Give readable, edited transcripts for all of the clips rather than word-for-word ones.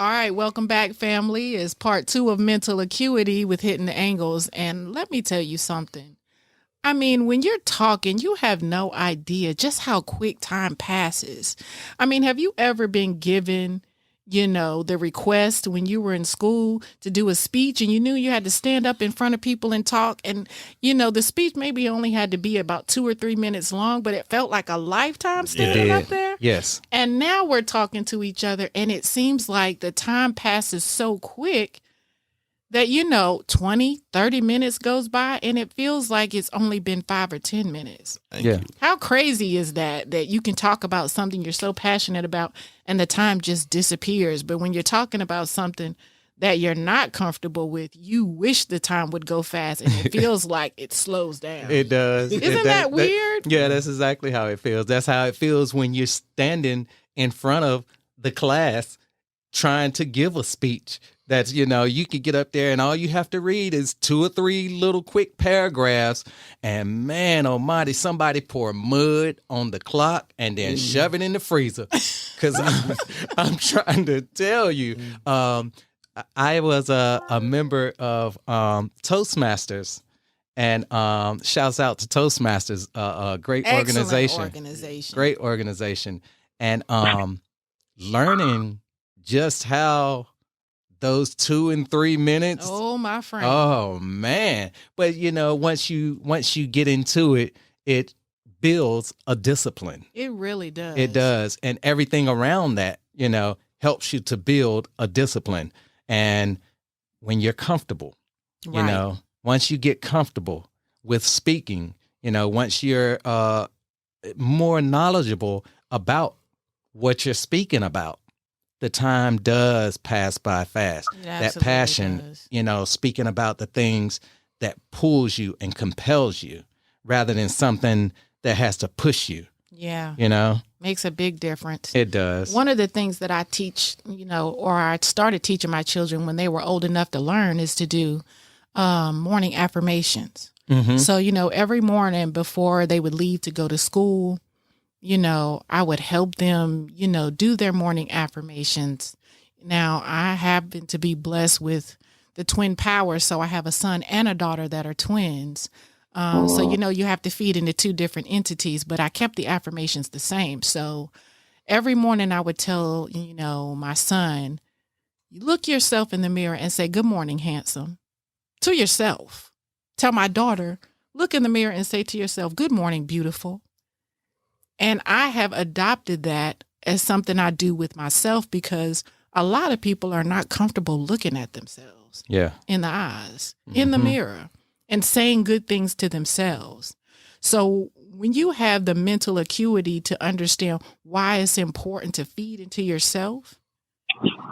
All right, welcome back, family. It's part 2 of mental acuity with hitting the angles. And let me tell you something. I mean, when you're talking, you have no idea just how quick time passes. I mean, have you ever been given, the request when you were in school to do a speech and you knew you had to stand up in front of people and talk? And, the speech maybe only had to be about 2 or 3 minutes long, but it felt like a lifetime standing up there. Yes. And now we're talking to each other and it seems like the time passes so quick that, 20, 30 minutes goes by and it feels like it's only been 5 or 10 minutes. Thank you. How crazy is that you can talk about something you're so passionate about and the time just disappears? But when you're talking about something that you're not comfortable with, you wish the time would go fast and it feels like it slows down. It does. Isn't that weird? Yeah, that's exactly how it feels. That's how it feels when you're standing in front of the class trying to give a speech. That's, you could get up there and all you have to read is 2 or 3 little quick paragraphs. And man almighty, somebody pour mud on the clock and then shove it in the freezer. Because I'm trying to tell you, I was a member of Toastmasters. And shouts out to Toastmasters, a great organization. Great organization. And learning just how those 2 and 3 minutes. Oh, my friend. Oh, man. But, once you get into it, it builds a discipline. It really does. It does. And everything around that, helps you to build a discipline. And when you're comfortable, once you get comfortable with speaking, once you're more knowledgeable about what you're speaking about, the time does pass by fast. That passion, does. Speaking about the things that pulls you and compels you rather than something that has to push you. Yeah. Makes a big difference. It does. One of the things that I teach, or I started teaching my children when they were old enough to learn is to do morning affirmations. Mm-hmm. So, every morning before they would leave to go to school, I would help them, do their morning affirmations. Now, I happen to be blessed with the twin power, so I have a son and a daughter that are twins. So, you have to feed into 2 different entities, but I kept the affirmations the same. So every morning I would tell, my son, look yourself in the mirror and say, "Good morning, handsome," to yourself. Tell my daughter, look in the mirror and say to yourself, "Good morning, beautiful." And I have adopted that as something I do with myself because a lot of people are not comfortable looking at themselves in the eyes, in the mirror, and saying good things to themselves. So when you have the mental acuity to understand why it's important to feed into yourself,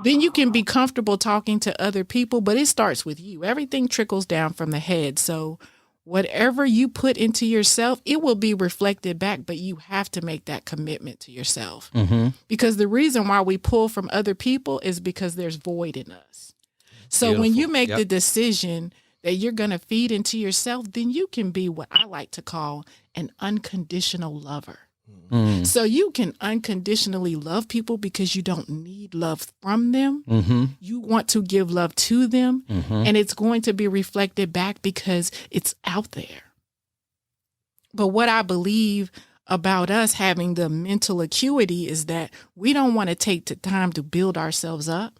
then you can be comfortable talking to other people, but it starts with you. Everything trickles down from the head. So whatever you put into yourself, it will be reflected back, but you have to make that commitment to yourself. Mm-hmm. Because the reason why we pull from other people is because there's void in us. So Beautiful. When you make the decision that you're going to feed into yourself, then you can be what I like to call an unconditional lover. Mm. So you can unconditionally love people because you don't need love from them. Mm-hmm. You want to give love to them, Mm-hmm. and it's going to be reflected back because it's out there. But what I believe about us having the mental acuity is that we don't want to take the time to build ourselves up.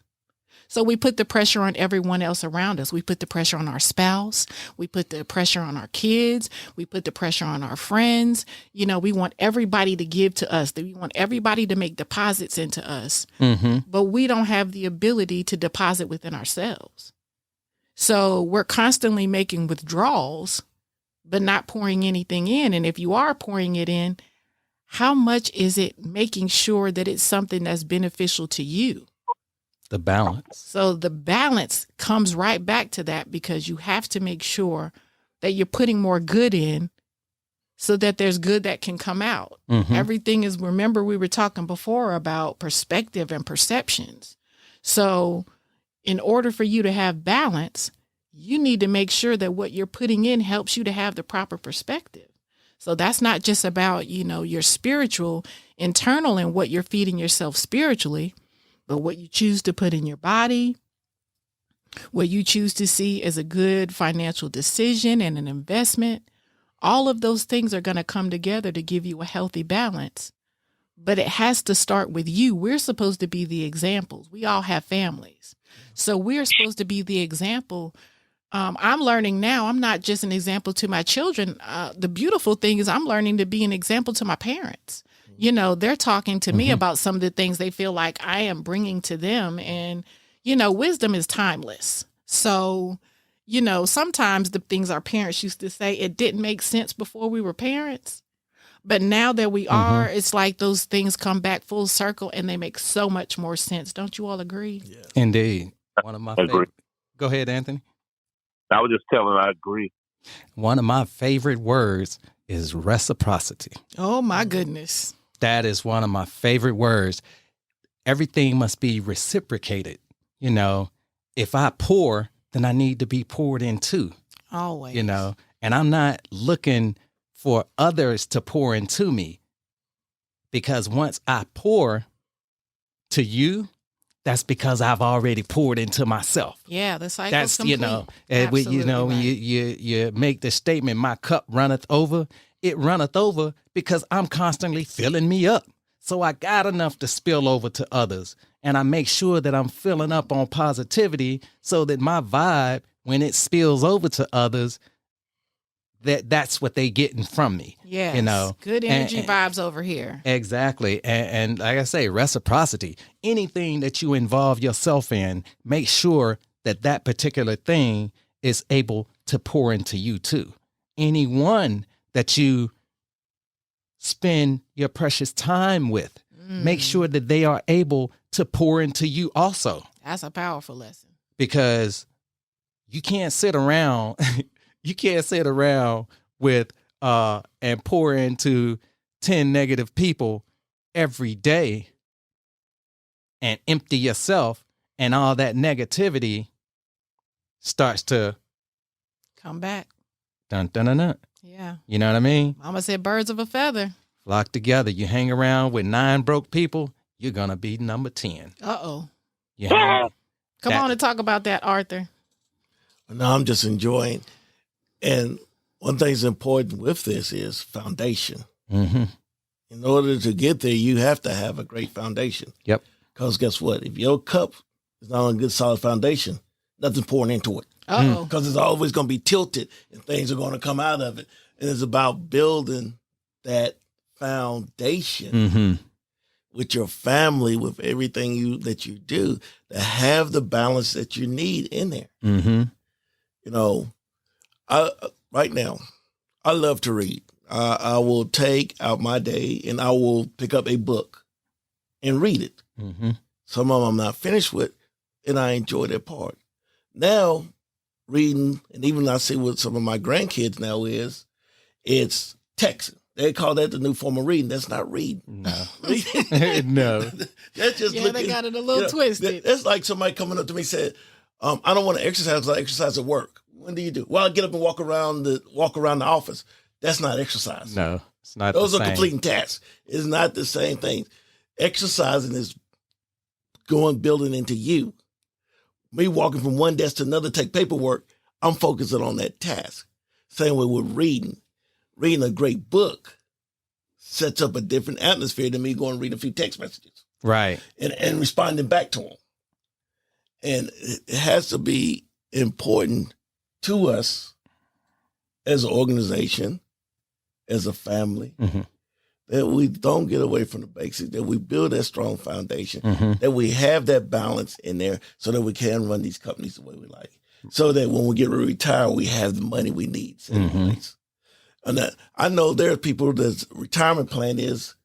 So we put the pressure on everyone else around us. We put the pressure on our spouse. We put the pressure on our kids. We put the pressure on our friends. We want everybody to give to us. We want everybody to make deposits into us. Mm-hmm. But we don't have the ability to deposit within ourselves. So we're constantly making withdrawals, but not pouring anything in. And if you are pouring it in, how much is it making sure that it's something that's beneficial to you? The balance. So the balance comes right back to that because you have to make sure that you're putting more good in so that there's good that can come out. Mm-hmm. Everything is, remember we were talking before about perspective and perceptions. So in order for you to have balance, you need to make sure that what you're putting in helps you to have the proper perspective. So that's not just about, your spiritual, internal and what you're feeding yourself spiritually, but what you choose to put in your body, what you choose to see as a good financial decision and an investment, all of those things are going to come together to give you a healthy balance. But it has to start with you. We're supposed to be the examples. We all have families. So we're supposed to be the example. I'm learning now, I'm not just an example to my children. The beautiful thing is I'm learning to be an example to my parents. You know, they're talking to me about some of the things they feel like I am bringing to them. And, you know, wisdom is timeless. So, you know, sometimes the things our parents used to say, it didn't make sense before we were parents. But now that we are, it's like those things come back full circle and they make so much more sense. Don't you all agree? Yeah. Indeed. One of my favorite. Go ahead, Anthony. I was just telling I agree. One of my favorite words is reciprocity. Oh, my goodness. That is one of my favorite words. Everything must be reciprocated. You know, if I pour, then I need to be poured into. Always. You know, and I'm not looking for others to pour into me, because once I pour to you, that's because I've already poured into myself. Yeah, the cycle's That's complete. you know, and you know, Absolutely when right. you make the statement, "My cup runneth over." It runneth over because I'm constantly filling me up. So I got enough to spill over to others, and I make sure that I'm filling up on positivity, so that my vibe, when it spills over to others, that's what they getting from me. Yes. You know, Good energy and vibes over here. exactly. And like I say, reciprocity. Anything that you involve yourself in, make sure that that particular thing is able to pour into you too. Anyone that you spend your precious time with, make sure that they are able to pour into you also. That's a powerful lesson. Because you can't sit around with and pour into 10 negative people every day and empty yourself, and all that negativity starts to Come back. dun dun dun dun. Yeah. You know what I mean? Mama said birds of a feather. Flock together. You hang around with 9 broke people, you're gonna be number 10. Uh-oh. You hang- Come That- on and talk about that, Arthur. No, I'm just enjoying. And one thing that's important with this is foundation. Mhm. In order to get there, you have to have a great foundation. Yep. Because guess what? If your cup is not on a good, solid foundation, nothing's pouring into it. Uh-oh. Because it's always going to be tilted and things are going to come out of it. And it's about building that foundation Mhm. with your family, with everything that you do, to have the balance that you need in there. Mhm. You know, right now, I love to read. I will take out my day and I will pick up a book and read it. Mhm. Some of them I'm not finished with, and I enjoy that part. Now, reading, and even I see what some of my grandkids now is, it's texting. They call that the new form of reading. That's not reading. No. No. No. That's just Yeah, looking, they got it a little twisted. That's like somebody coming up to me and said, I don't want to exercise because I exercise at work. When do you do? Well, I get up and walk around the office. That's not exercise. No, it's not. Those the are same. completing tasks. It's not the same thing. Exercising is building into you. Me walking from one desk to another, take paperwork, I'm focusing on that task. Same way with reading. Reading a great book sets up a different atmosphere than me going and reading a few text messages. Right. And responding back to them. And it has to be important to us as an organization, as a family, Mhm. that we don't get away from the basics, that we build that strong foundation, Mhm. that we have that balance in there so that we can run these companies the way we like. So that when we get ready to retire, we have the money we need. And that, I know there are people that's retirement plan is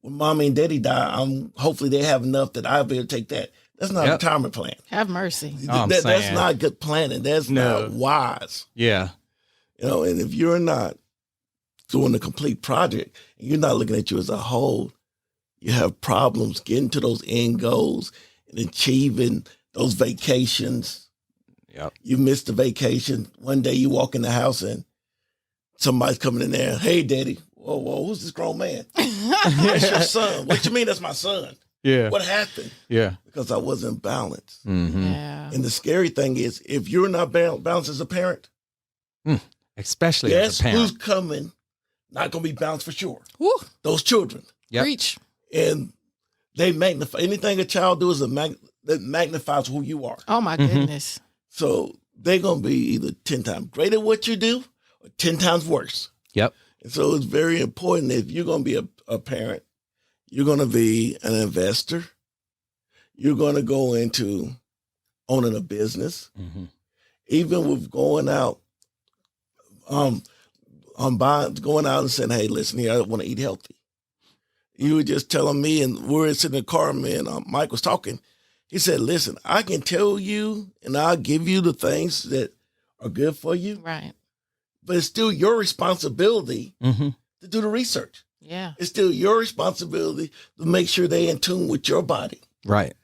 when mommy and daddy die, hopefully they have enough that I'll be able to take that. That's not a Yep. retirement plan. Have mercy. I'm That's saying. not good planning. That's No. not wise. Yeah. You know, and if you're not doing a complete project, and you're not looking at you as a whole, you have problems getting to those end goals and achieving those vacations. Yep. You missed the vacation. One day you walk in the house and somebody's coming in there. Hey, daddy. Whoa, who's this grown man? That's your son. What you mean that's my son? Yeah. What happened? Yeah. Because I wasn't balanced. Mm-hmm. Yeah. And the scary thing is, if you're not balanced as a parent, Especially guess as a parent. who's coming? Not going to be balanced for sure. Woo. Those children. Yep. Preach. And they magnify anything a child does that magnifies who you are. Oh my Mhm. goodness. So they're going to be either 10 times greater at what you do or 10 times worse. Yep. And so it's very important if you're going to be a parent, you're going to be an investor, you're going to go into owning a business, Mm-hmm. even with going out, going out and saying, hey, listen here, I want to eat healthy. You were just telling me, and we were sitting in the car, and Mike was talking. He said, listen, I can tell you and I'll give you the things that are good for you, Right. but it's still your responsibility Mm-hmm. to do the research. Yeah. It's still your responsibility to make sure they're in tune with your body. Right.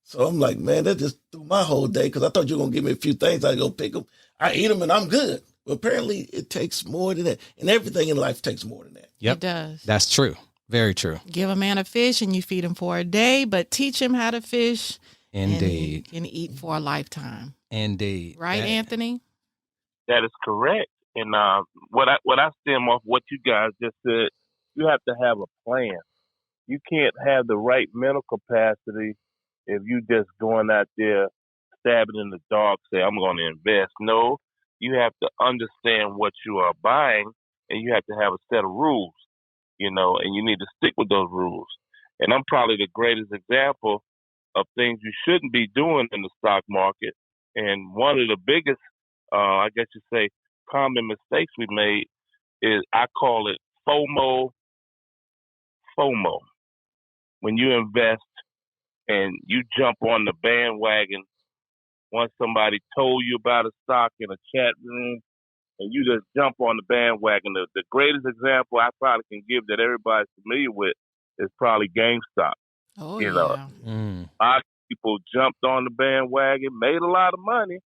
So I'm like, man, that just threw my whole day because I thought you were going to give me a few things. I go pick them. I eat them and I'm good. But apparently it takes more than that. And everything in life takes more than that. Yep. It does. That's true. Very true. Give a man a fish and you feed him for a day, but teach him how to fish. Indeed. And he can eat for a lifetime. Indeed. Right, That- Anthony? That is correct. And what I stem off what you guys just said, you have to have a plan. You can't have the right mental capacity if you just going out there stabbing in the dark, say, I'm going to invest. No, you have to understand what you are buying, and you have to have a set of rules, and you need to stick with those rules. And I'm probably the greatest example of things you shouldn't be doing in the stock market. And one of the biggest, I guess you say, common mistakes we made is I call it FOMO. When you invest and you jump on the bandwagon once somebody told you about a stock in a chat room, and you just jump on the bandwagon. The greatest example I probably can give that everybody's familiar with is probably GameStop. Oh, You know, yeah. Mm. A lot of people jumped on the bandwagon, made a lot of money,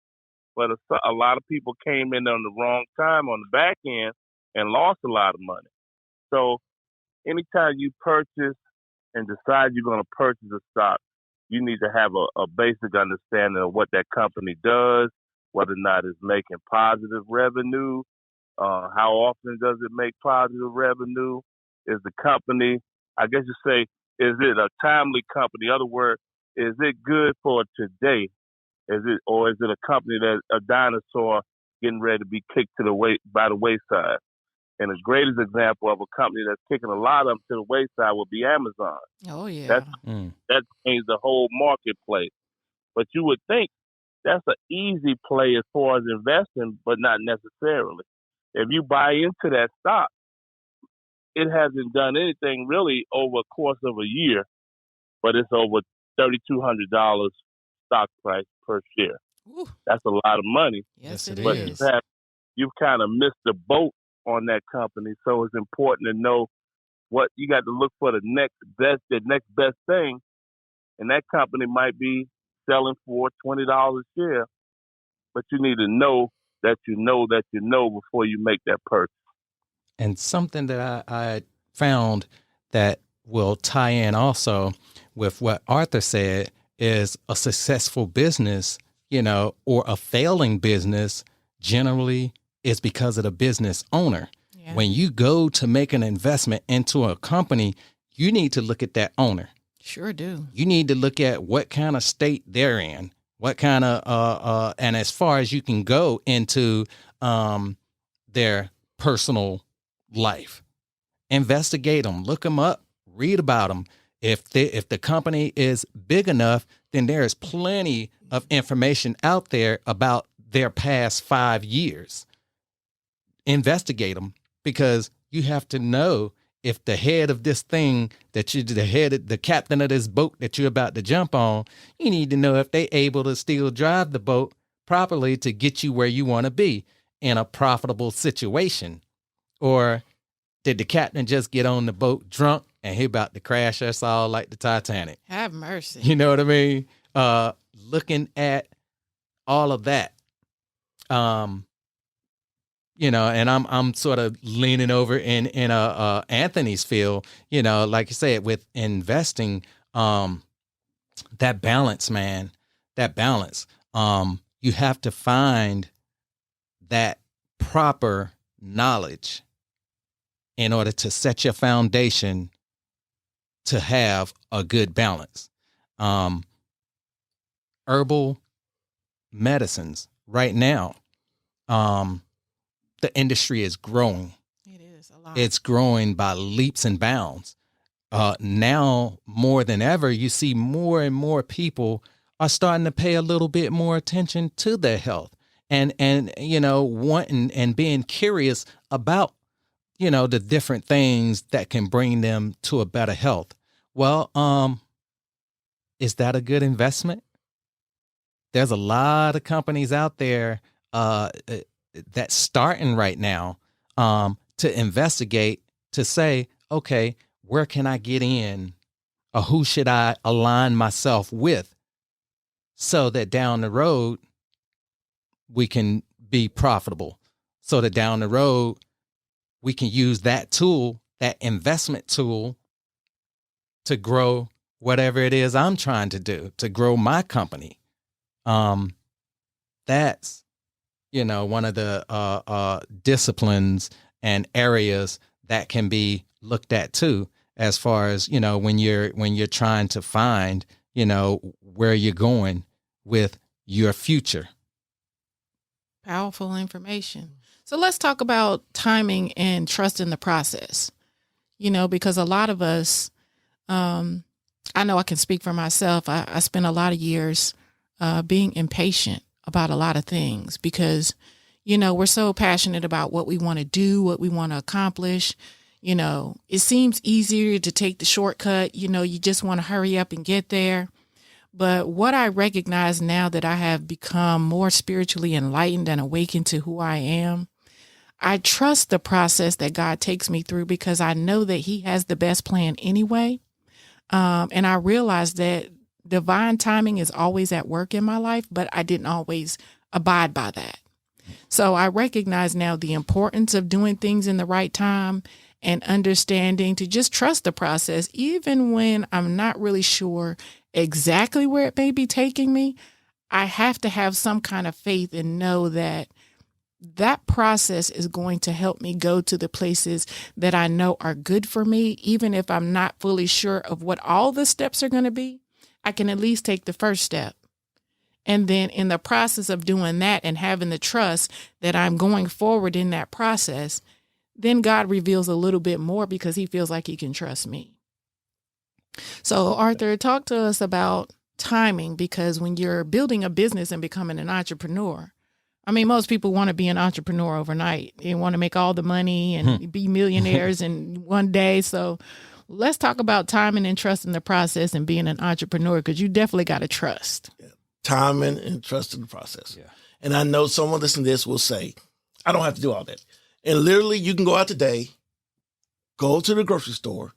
but a lot of people came in on the wrong time on the back end and lost a lot of money. So anytime you purchase and decide you're going to purchase a stock, you need to have a basic understanding of what that company does, whether or not it's making positive revenue, how often does it make positive revenue, is the company, I guess you say, is it a timely company? In other words, is it good for today? Or is it a company that's a dinosaur getting ready to be kicked by the wayside? And the greatest example of a company that's kicking a lot of them to the wayside would be Amazon. Oh, yeah. That changed the whole marketplace. But you would think that's an easy play as far as investing, but not necessarily. If you buy into that stock, it hasn't done anything really over a course of a year, but it's over $3,200 stock price per share. Ooh, That's a lot of money. yes, Yes, it it But is. is. you've kind of missed the boat on that company. So it's important to know what you got to look for the next best thing. And that company might be selling for $20 a share, but you need to know that you know that you know before you make that purchase. And something that I found that will tie in also with what Arthur said is a successful business, or a failing business generally is because of the business owner. Yeah. When you go to make an investment into a company, you need to look at that owner. Sure do. You need to look at what kind of state they're in, what kind of, and as far as you can go into their personal life, investigate them, look them up, read about them. If the company is big enough, then there is plenty of information out there about their past 5 years. Investigate them, because you have to know if the head of this thing the captain of this boat that you're about to jump on, you need to know if they able to still drive the boat properly to get you where you want to be in a profitable situation. Or did the captain just get on the boat drunk and he about to crash us all like the Titanic? Have mercy. You know what I mean? Looking at all of that. And I'm sort of leaning over in Anthony's field, like you said, with investing, that balance, man, that balance. You have to find that proper knowledge in order to set your foundation to have a good balance. Herbal medicines right now, the industry is growing. It is a lot. It's growing by leaps and bounds. Now more than ever, you see more and more people are starting to pay a little bit more attention to their health and wanting and being curious about, the different things that can bring them to a better health. Well, is that a good investment? There's a lot of companies out there that's starting right now to investigate, to say, okay, where can I get in, or who should I align myself with, so that down the road we can be profitable, so that down the road we can use that tool, that investment tool, to grow whatever it is I'm trying to do, to grow my company. That's, one of the disciplines and areas that can be looked at too, as far as, when you're trying to find, where you're going with your future. Powerful information. So let's talk about timing and trusting the process, because a lot of us, I know I can speak for myself. I spent a lot of years being impatient about a lot of things because, we're so passionate about what we want to do, what we want to accomplish. It seems easier to take the shortcut. You just want to hurry up and get there. But what I recognize now that I have become more spiritually enlightened and awakened to who I am, I trust the process that God takes me through because I know that He has the best plan anyway. And I realize that divine timing is always at work in my life, but I didn't always abide by that. So I recognize now the importance of doing things in the right time and understanding to just trust the process, even when I'm not really sure exactly where it may be taking me. I have to have some kind of faith and know that that process is going to help me go to the places that I know are good for me. Even if I'm not fully sure of what all the steps are going to be, I can at least take the first step. And then in the process of doing that and having the trust that I'm going forward in that process, then God reveals a little bit more because He feels like He can trust me. So Arthur, talk to us about timing, because when you're building a business and becoming an entrepreneur, most people want to be an entrepreneur overnight. They want to make all the money and be millionaires in one day. So let's talk about timing and trusting the process and being an entrepreneur, because you definitely got to trust. Yeah. Timing and trusting the process. Yeah. And I know someone listening to this will say, I don't have to do all that. And literally, you can go out today, go to the grocery store,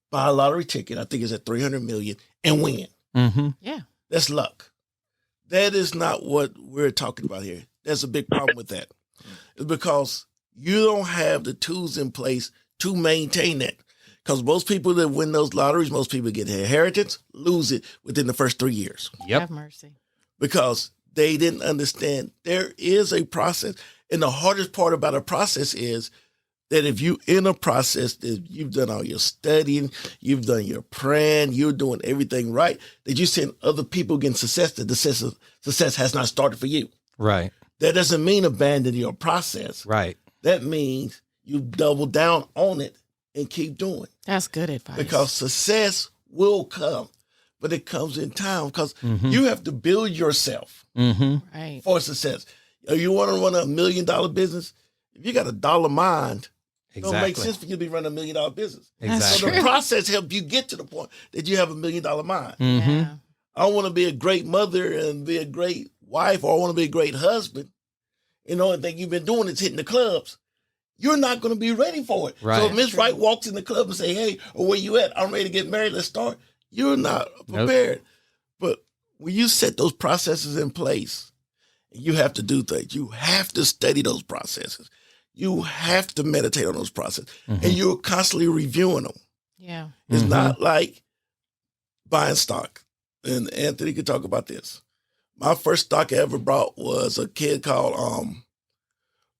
buy a lottery ticket. I think it's at 300 million and win. Mm-hmm. Yeah. That's luck. That is not what we're talking about here. There's a big problem with that. It's because you don't have the tools in place to maintain that. Because most people that win those lotteries, most people get their inheritance, lose it within the first 3 years. Yep. Have mercy. Because they didn't understand there is a process. And the hardest part about a process is that if you in a process that you've done all your studying, you've done your praying, you're doing everything right, that you send other people getting success, that the success has not started for you. Right. That doesn't mean abandon your process. Right. That means you double down on it and keep doing. That's good advice. Because success will come, but it comes in time, because you have to build yourself Right. for success. You want to run $1 million business? If you got a dollar mind, it don't make sense for you to be running $1 million business. That's So true. the process helps you get to the point that you have $1 million mind. Yeah. I want to be a great mother and be a great wife, or I want to be a great husband. And the only thing you've been doing is hitting the clubs. You're not going to be ready for it. Right. So if Miss Wright walks in the club and say, hey, or where you at? I'm ready to get married. Let's start. You're not prepared. Nope. But when you set those processes in place, you have to do things. You have to study those processes. You have to meditate on those processes. And you're constantly reviewing them. Yeah. It's not like buying stock. And Anthony could talk about this. My first stock I ever bought was a kid called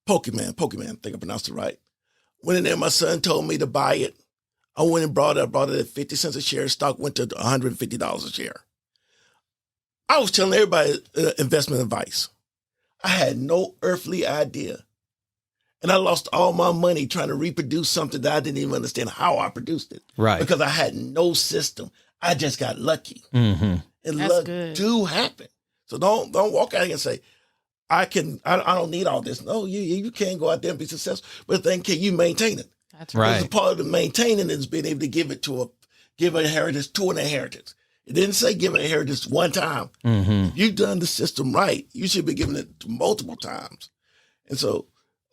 Pokemon, I think I pronounced it right. Went in there, my son told me to buy it. I went and bought it at 50 cents a share. Stock went to $150 a share. I was telling everybody investment advice. I had no earthly idea. And I lost all my money trying to reproduce something that I didn't even understand how I produced it. Right. Because I had no system. I just got lucky. Mm-hmm. And That's luck good. do happen. So don't walk out here and say, I don't need all this. No, you can't go out there and be successful. But then can you maintain it? That's Right. Because a part of the maintaining is being able to give an inheritance to an inheritance. It didn't say give an inheritance one time. Mm-hmm. If you've done the system right, you should be giving it multiple times. And so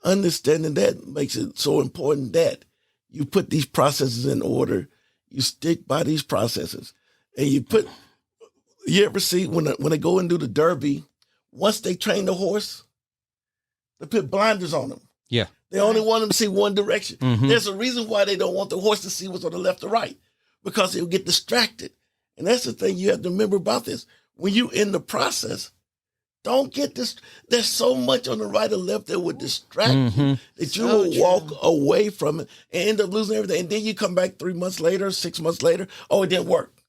understanding that makes it so important that you put these processes in order. You stick by these processes. And you ever see when they go and do the Derby, once they train the horse, they put blinders on them. Yeah. They only want them to see one direction. Mhm. There's a reason why they don't want the horse to see what's on the left or right, because he'll get distracted. And that's the thing you have to remember about this. When you in the process, don't get this. There's so much on the right or left that would distract you Mhm. that you So will true. walk away from it and end up losing everything. And then you come back 3 months later, 6 months later, oh, it didn't work.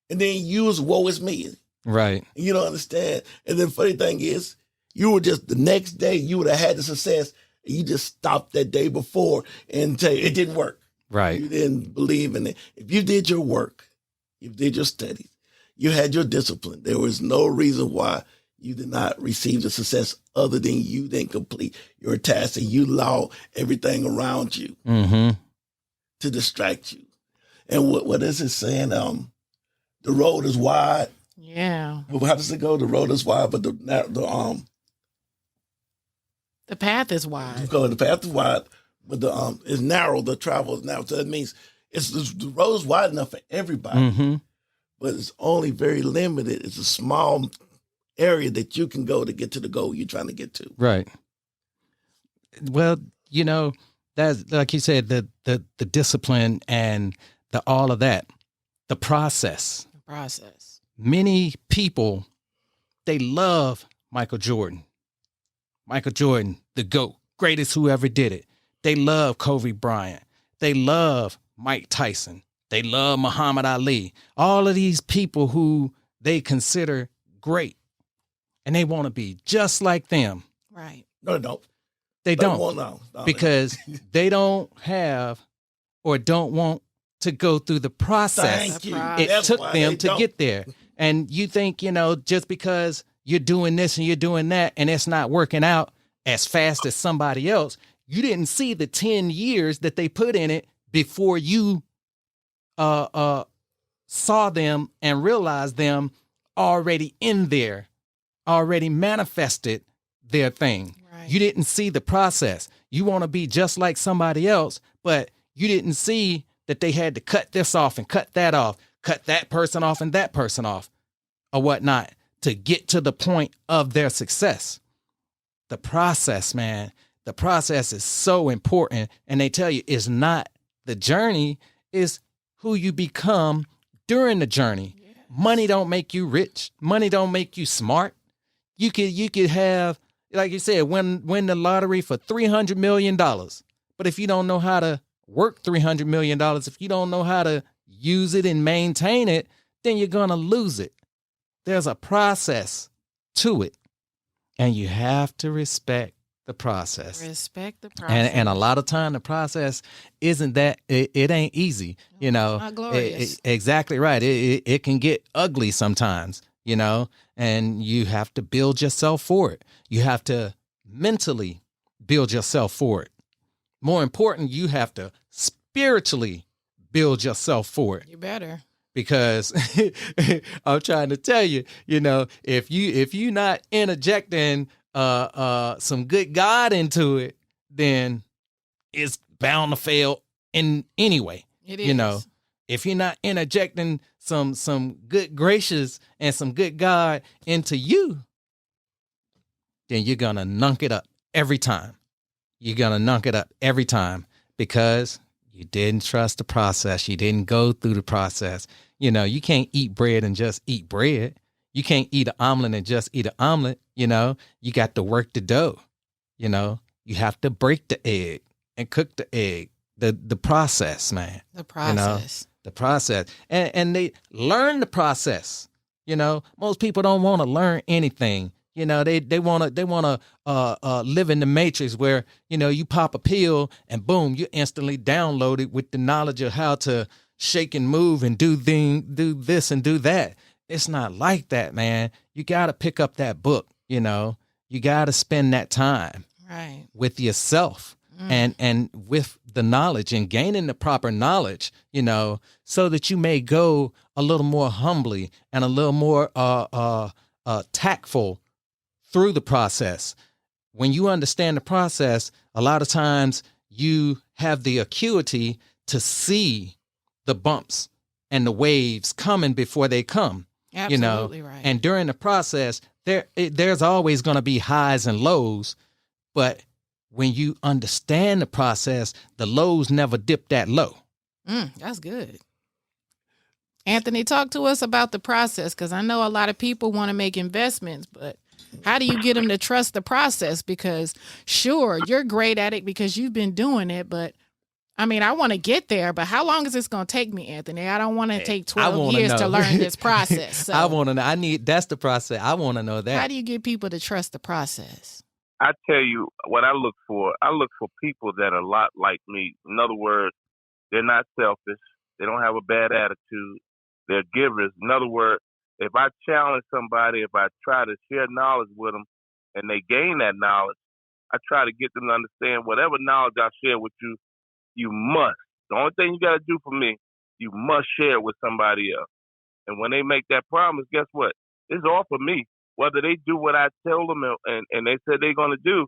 And then you was woe is me. Right. You don't understand. And the funny thing is, you were just the next day, you would have had the success. And you just stopped that day before and tell you it didn't work. Right. You didn't believe in it. If you did your work, you did your studies, you had your discipline, there was no reason why you did not receive the success other than you didn't complete your task and you allow everything around you Mm-hmm. to distract you. And what is it saying? The road is wide. Yeah. Well, how does it go? The road is wide, but the path is wide. the path is wide, but the is narrow. The travel is narrow. So that means the road is wide enough for everybody, Mm-hmm. but it's only very limited. It's a small area that you can go to get to the goal you're trying to get to. Right. Well, that's like you said, the discipline and the all of that, the process. The process. Many people, they love Michael Jordan. Michael Jordan, the GOAT, greatest who ever did it. They love Kobe Bryant. They love Mike Tyson. They love Muhammad Ali. All of these people who they consider great. And they want to be just like them. Right. No, they don't. They don't. Well, no, Because they don't have or don't want to go through the process. Thank you. It It That's took why them they to don't. get there. And you think, just because you're doing this and you're doing that and it's not working out as fast as somebody else, you didn't see the 10 years that they put in it before you saw them and realized them already in there, already manifested their thing. Right. You didn't see the process. You want to be just like somebody else, but you didn't see that they had to cut this off and cut that off, cut that person off and that person off or whatnot to get to the point of their success. The process, man, the process is so important. And they tell you it's not the journey, it's who you become during the journey. Yes. Money don't make you rich. Money don't make you smart. You could have, like you said, win the lottery for $300 million. But if you don't know how to work $300 million, if you don't know how to use it and maintain it, then you're going to lose it. There's a process to it. And you have to respect the process. Respect the process. And a lot of time the process isn't that, it ain't easy, It's not glorious. Exactly right. It can get ugly sometimes, and you have to build yourself for it. You have to mentally build yourself for it. More important, you have to spiritually build yourself for it. You better. Because I'm trying to tell you, if you're not interjecting some good God into it, then it's bound to fail in anyway. It is. If you're not interjecting some good gracious and some good God into you, then you're gonna nunk it up every time. You're gonna nunk it up every time because you didn't trust the process. You didn't go through the process. You know, you can't eat bread and just eat bread. You can't eat an omelet and just eat an omelet. You know, you got to work the dough. You know, you have to break the egg and cook the egg. The process, man. The process. You know, the process. And they learn the process. You know, most people don't want to learn anything. You know, they want to live in the matrix where, you know, you pop a pill and boom, you're instantly downloaded with the knowledge of how to shake and move and do this and do that. It's not like that, man. You got to pick up that book. You know, you got to spend that time with yourself and with the knowledge and gaining the proper knowledge, you know, so that you may go a little more humbly and a little more tactful through the process. When you understand the process, a lot of times you have the acuity to see the bumps and the waves coming before they come. Absolutely, you know? right. And during the process, there's always going to be highs and lows, but when you understand the process, the lows never dip that low. That's good. Anthony, talk to us about the process, because I know a lot of people want to make investments, but how do you get them to trust the process? Because sure, you're great at it because you've been doing it, but I mean, I want to get there, but how long is this going to take me, Anthony? I don't want to take 12 years to learn this process. So I want to know. That's the process. I want to know that. How do you get people to trust the process? I tell you what I look for. I look for people that are a lot like me. In other words, they're not selfish. They don't have a bad attitude. They're givers. In other words, if I challenge somebody, if I try to share knowledge with them and they gain that knowledge, I try to get them to understand whatever knowledge I share with you, you must. The only thing you got to do for me, you must share it with somebody else. And when they make that promise, guess what? It's all for me. Whether they do what I tell them and they said they're going to do,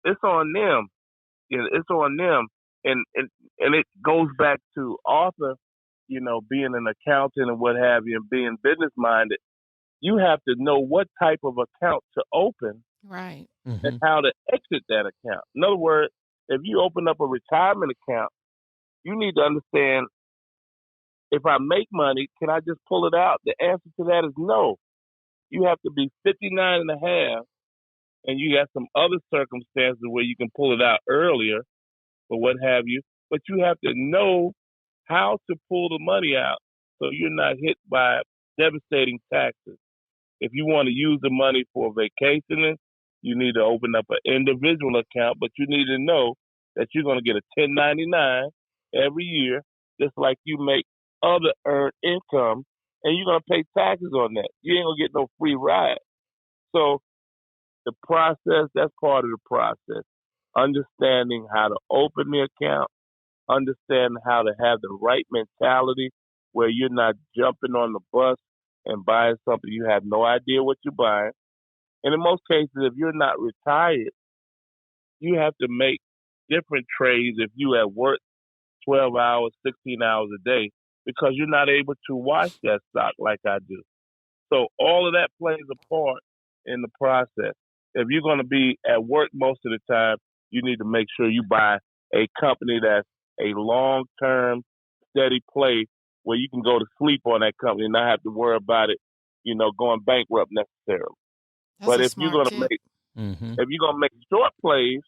it's on them. You know, it's on them. And it goes back to Arthur, you know, being an accountant and what have you, and being business minded. You have to know what type of account to open, right, and how to exit that account. In other words, if you open up a retirement account, you need to understand, if I make money, can I just pull it out? The answer to that is no. You have to be 59 and a half, and you got some other circumstances where you can pull it out earlier or what have you. But you have to know how to pull the money out so you're not hit by devastating taxes. If you want to use the money for vacationing, you need to open up an individual account, but you need to know that you're going to get a 1099 every year, just like you make other earned income, and you're going to pay taxes on that. You ain't going to get no free ride. So the process, that's part of the process. Understanding how to open the account, understanding how to have the right mentality where you're not jumping on the bus and buying something you have no idea what you're buying. And in most cases, if you're not retired, you have to make different trades if you at work 12 hours, 16 hours a day, because you're not able to watch that stock like I do. So all of that plays a part in the process. If you're going to be at work most of the time, you need to make sure you buy a company that's a long-term, steady play where you can go to sleep on that company and not have to worry about it, you know, going bankrupt necessarily. That's But a if you're smart going to tip. if you're going to make short plays,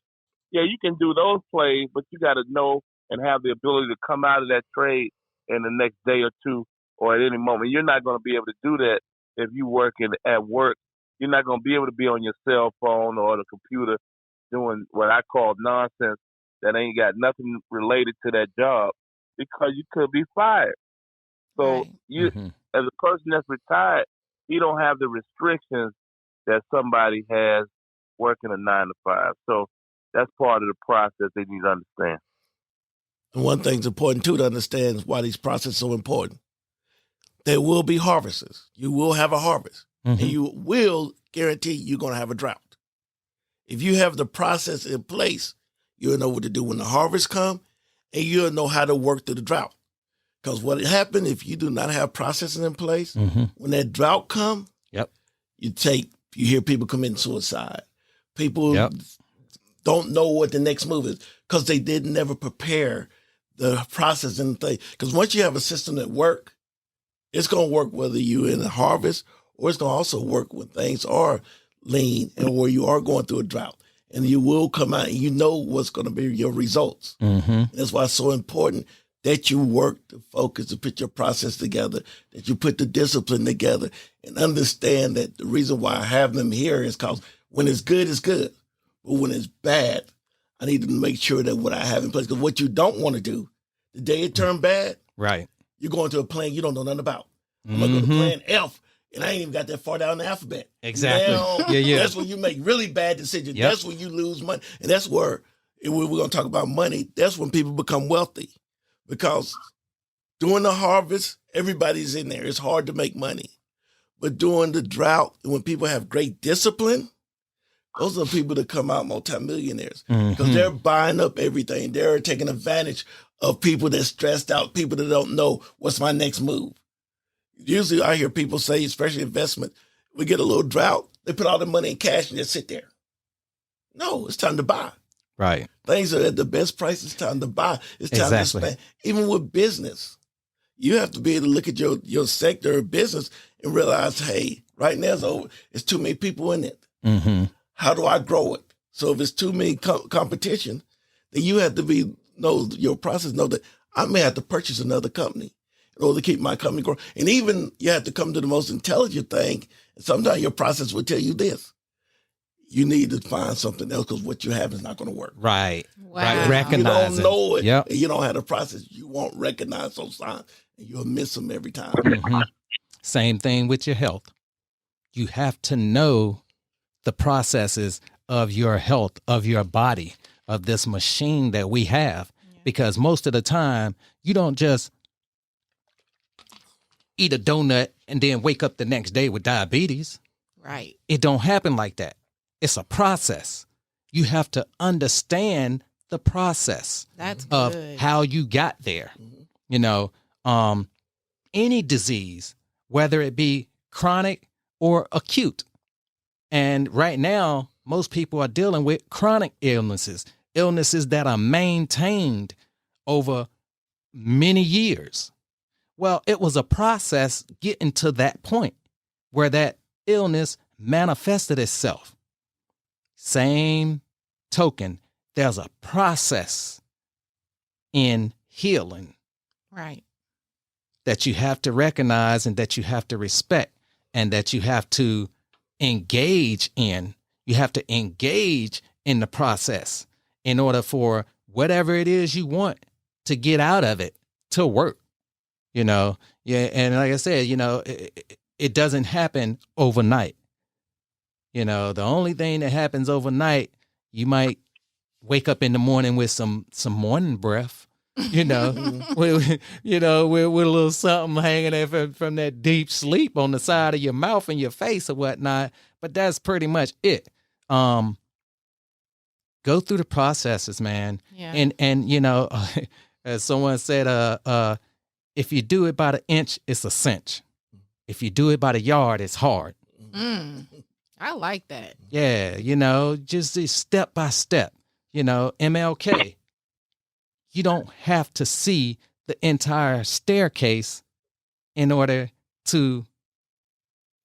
yeah, you can do those plays, but you got to know and have the ability to come out of that trade in the next day or two or at any moment. You're not going to be able to do that if you're working at work. You're not going to be able to be on your cell phone or the computer doing what I call nonsense that ain't got nothing related to that job, because you could be fired. So Right. you, as a person that's retired, you don't have the restrictions that somebody has working a 9 to 5. So that's part of the process they need to understand. And one thing's important too to understand is why these processes are so important. There will be harvests. You will have a harvest. And you will guarantee you're going to have a drought. If you have the process in place, you'll know what to do when the harvest comes, and you'll know how to work through the drought. Because what happens if you do not have processes in place, when that drought comes, you hear people commit suicide. People don't know what the next move is because they never prepare the process and thing. Because once you have a system that works, It's going to work whether you're in a harvest, or it's going to also work when things are lean and where you are going through a drought. And you will come out and you know what's going to be your results. Mm-hmm. That's why it's so important that you work to focus, to put your process together, that you put the discipline together, and understand that the reason why I have them here is because when it's good, it's good. But when it's bad, I need to make sure that what I have in place, because what you don't want to do, the day it turned bad, Right. you're going to a plan you don't know nothing about. I'm going to go to plan F, and I ain't even got that far down the alphabet. Exactly. Now, that's when you make really bad decisions. Yep. That's when you lose money. And that's where, if we're going to talk about money, that's when people become wealthy. Because during the harvest, everybody's in there. It's hard to make money. But during the drought, when people have great discipline, those are the people that come out multimillionaires. Because they're buying up everything. They're taking advantage of people that's stressed out, people that don't know what's my next move. Usually I hear people say, especially investment, we get a little drought, they put all the money in cash and just sit there. No, it's time to buy. Right. Things are at the best price. It's time to buy. It's time to spend. Even with business, you have to be able to look at your sector of business and realize, hey, right now it's too many people in it. Mm-hmm. How do I grow it? So if it's too many competition, then you have to know your process, know that I may have to purchase another company in order to keep my company growing. And even you have to come to the most intelligent thing. And sometimes your process will tell you this. You need to find something else because what you have is not going to work. Right. Wow. Right. Recognizing. You don't know it. Yep. And you don't have the process. You won't recognize those signs and you'll miss them every time. Mm-hmm. Same thing with your health. You have to know the processes of your health, of your body, of this machine that we have. Because most of the time, you don't just eat a donut and then wake up the next day with diabetes. Right. It don't happen like that. It's a process. You have to understand the process That's of good. how you got there. You know, any disease, whether it be chronic or acute. And right now, most people are dealing with chronic illnesses that are maintained over many years. Well, it was a process getting to that point where that illness manifested itself. Same token, there's a process in healing Right. that you have to recognize and that you have to respect and that you have to engage in. You have to engage in the process in order for whatever it is you want to get out of it to work. You know, yeah. And like I said, you know, it doesn't happen overnight. You know, the only thing that happens overnight, you might wake up in the morning with some morning breath, you know, with a little something hanging there from that deep sleep on the side of your mouth and your face or whatnot. But that's pretty much it. Go through the processes, man. Yeah. And you know, as someone said, if you do it by the inch, it's a cinch. If you do it by the yard, it's hard. I like that. Yeah, you know, just step by step. You know, MLK, you don't have to see the entire staircase in order to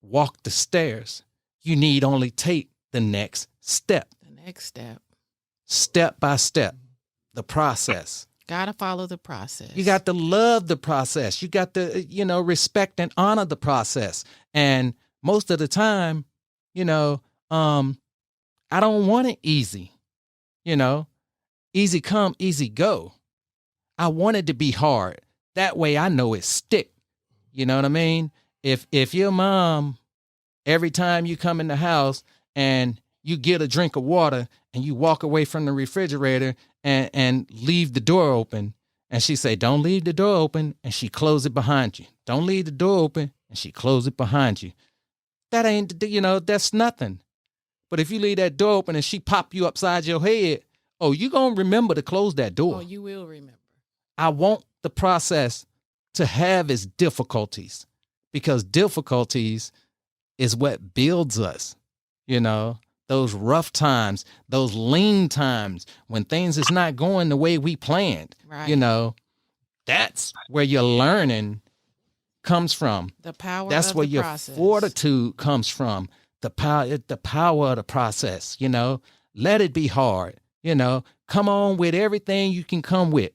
walk the stairs. You need only take the next step. The next step. Step by step, the process. Gotta follow the process. You got to love the process. You got to, you know, respect and honor the process. And most of the time, you know, I don't want it easy. You know, easy come, easy go. I want it to be hard. That way I know it stick. You know what I mean? If your mom, every time you come in the house and you get a drink of water and you walk away from the refrigerator and leave the door open, and she say, don't leave the door open, and she close it behind you. Don't leave the door open, and she close it behind you. That ain't, you know, that's nothing. But if you leave that door open and she pop you upside your head, oh, you gonna remember to close that door. Oh, you will remember. I want the process to have its difficulties, because difficulties is what builds us, you know. Those rough times, those lean times when things is not going the way we planned, Right. you know, that's where you're learning comes from. The power That's of where the your process. fortitude comes from. The power of the process, you know. Let it be hard, you know. Come on with everything you can come with.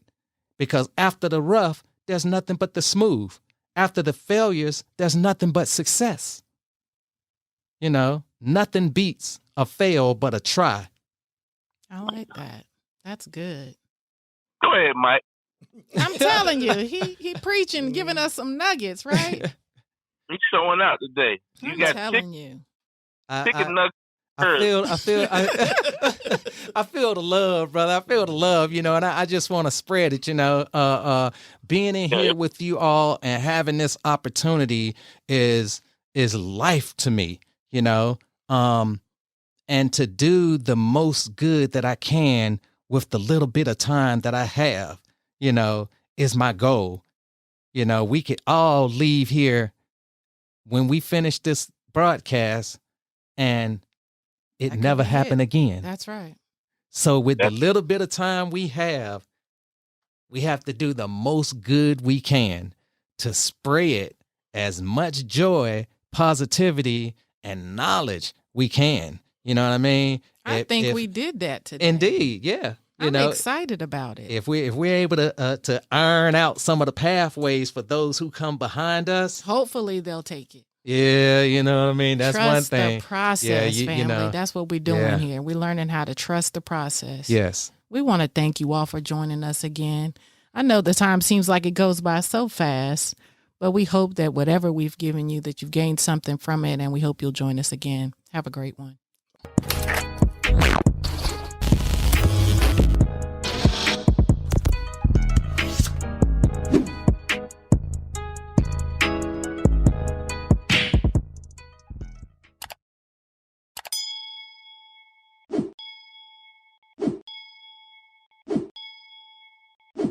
Because after the rough, there's nothing but the smooth. After the failures, there's nothing but success. You know, nothing beats a fail but a try. I like that. That's good. Go ahead, Mike. I'm telling you, he preaching, giving us some nuggets, right? He's showing out today. You I'm got telling you. chicken nuggets. I feel the love, brother. I feel the love, you know, and I just want to spread it, you know. Being in here with you all and having this opportunity is life to me, you know. And to do the most good that I can with the little bit of time that I have, you know, is my goal. You know, we could all leave here when we finish this broadcast and it That could never be happened it. again. That's right. So with the little bit of time we have to do the most good we can to spread as much joy, positivity, and knowledge we can. You know what I mean? I think we did that today. Indeed, yeah. I'm excited about it. If we're able to iron out some of the pathways for those who come behind us, hopefully they'll take it. Yeah, you know what I mean? That's trust one thing. The process, yeah, family. You know, that's what we're doing here. We're learning how to trust the process. Yes. We want to thank you all for joining us again. I know the time seems like it goes by so fast, but we hope that whatever we've given you, that you've gained something from it, and we hope you'll join us again. Have a great one.